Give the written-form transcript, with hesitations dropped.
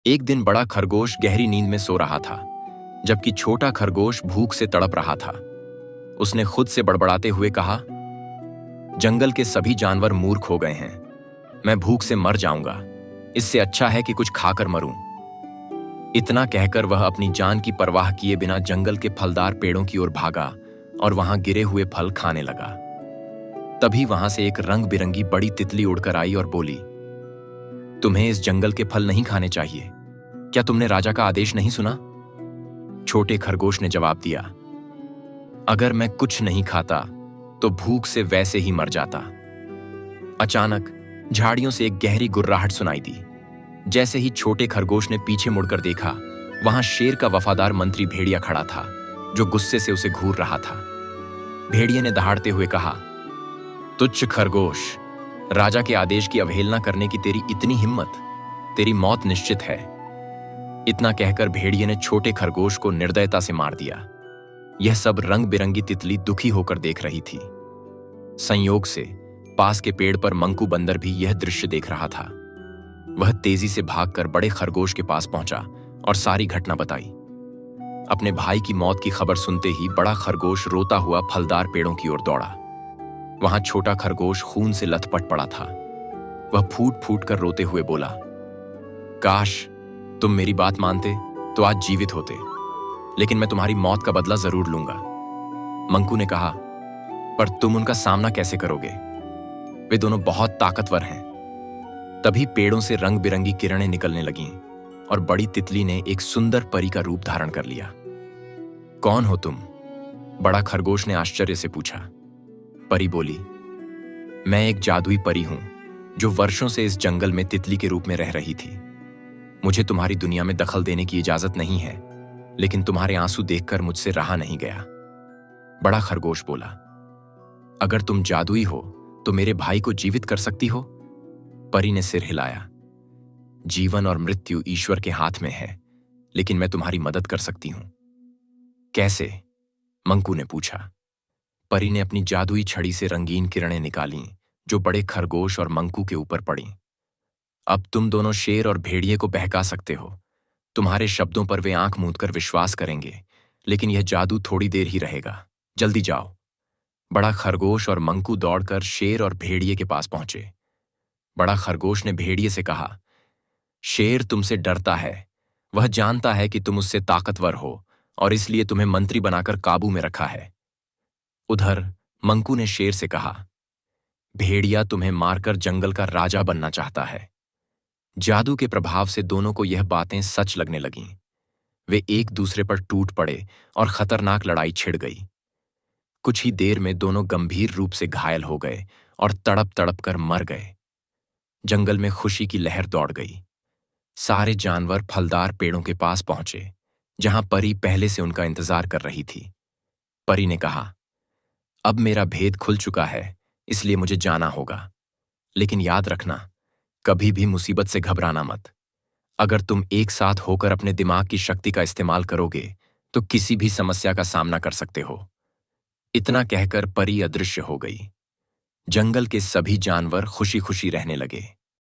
एक दिन बड़ा खरगोश गहरी नींद में सो रहा था, जबकि छोटा खरगोश भूख से तड़प रहा था। उसने खुद से बड़बड़ाते हुए कहा, जंगल के सभी जानवर मूर्ख हो गए हैं। मैं भूख से मर जाऊंगा। इससे अच्छा है कि कुछ खाकर मरूं। इतना कहकर वह अपनी जान की परवाह किए बिना जंगल के फलदार पेड़ों की ओर भागा और वहां गिरे हुए फल खाने लगा। तभी वहां से एक रंग बिरंगी बड़ी तितली उड़कर आई और बोली, तुम्हें इस जंगल के फल नहीं खाने चाहिए। क्या तुमने राजा का आदेश नहीं सुना? छोटे खरगोश ने जवाब दिया, अगर मैं कुछ नहीं खाता तो भूख से वैसे ही मर जाता। अचानक झाड़ियों से एक गहरी गुर्राहट सुनाई दी। जैसे ही छोटे खरगोश ने पीछे मुड़कर देखा, वहां शेर का वफादार मंत्री भेड़िया खड़ा था, जो गुस्से से उसे घूर रहा था। भेड़िए ने दहाड़ते हुए कहा, तुच्छ खरगोश, राजा के आदेश की अवहेलना करने की तेरी इतनी हिम्मत, तेरी मौत निश्चित है। इतना कहकर भेड़िए ने छोटे खरगोश को निर्दयता से मार दिया। यह सब रंग बिरंगी तितली दुखी होकर देख रही थी। संयोग से पास के पेड़ पर मंकू बंदर भी यह दृश्य देख रहा था। वह तेजी से भागकर बड़े खरगोश के पास पहुंचा और सारी घटना बताई। अपने भाई की मौत की खबर सुनते ही बड़ा खरगोश रोता हुआ फलदार पेड़ों की ओर दौड़ा। वहां छोटा खरगोश खून से लथपथ पड़ा था। वह फूट फूट कर रोते हुए बोला, काश तुम मेरी बात मानते तो आज जीवित होते, लेकिन मैं तुम्हारी मौत का बदला जरूर लूंगा। मंकू ने कहा, पर तुम उनका सामना कैसे करोगे? वे दोनों बहुत ताकतवर हैं। तभी पेड़ों से रंग बिरंगी किरणें निकलने लगीं और बड़ी तितली ने एक सुंदर परी का रूप धारण कर लिया। कौन हो तुम? बड़ा खरगोश ने आश्चर्य से पूछा। परी बोली, मैं एक जादुई परी हूं, जो वर्षों से इस जंगल में तितली के रूप में रह रही थी। मुझे तुम्हारी दुनिया में दखल देने की इजाजत नहीं है, लेकिन तुम्हारे आंसू देखकर मुझसे रहा नहीं गया। बड़ा खरगोश बोला, अगर तुम जादुई हो तो मेरे भाई को जीवित कर सकती हो? परी ने सिर हिलाया। जीवन और मृत्यु ईश्वर के हाथ में है, लेकिन मैं तुम्हारी मदद कर सकती हूं। कैसे? मंकू ने पूछा। परी ने अपनी जादुई छड़ी से रंगीन किरणें निकालीं, जो बड़े खरगोश और मंकू के ऊपर पड़ीं। अब तुम दोनों शेर और भेड़िए को बहका सकते हो। तुम्हारे शब्दों पर वे आंख मूंदकर विश्वास करेंगे, लेकिन यह जादू थोड़ी देर ही रहेगा। जल्दी जाओ। बड़ा खरगोश और मंकू दौड़कर शेर और भेड़िए के पास पहुंचे। बड़ा खरगोश ने भेड़िए से कहा, शेर तुमसे डरता है। वह जानता है कि तुम उससे ताकतवर हो और इसलिए तुम्हें मंत्री बनाकर काबू में रखा है। उधर मंकू ने शेर से कहा, भेड़िया तुम्हें मारकर जंगल का राजा बनना चाहता है। जादू के प्रभाव से दोनों को यह बातें सच लगने लगीं। वे एक दूसरे पर टूट पड़े और खतरनाक लड़ाई छिड़ गई। कुछ ही देर में दोनों गंभीर रूप से घायल हो गए और तड़प तड़प कर मर गए। जंगल में खुशी की लहर दौड़ गई। सारे जानवर फलदार पेड़ों के पास पहुंचे, जहां परी पहले से उनका इंतजार कर रही थी। परी ने कहा, अब मेरा भेद खुल चुका है, इसलिए मुझे जाना होगा। लेकिन याद रखना, कभी भी मुसीबत से घबराना मत। अगर तुम एक साथ होकर अपने दिमाग की शक्ति का इस्तेमाल करोगे तो किसी भी समस्या का सामना कर सकते हो। इतना कहकर परी अदृश्य हो गई। जंगल के सभी जानवर खुशी खुशी रहने लगे।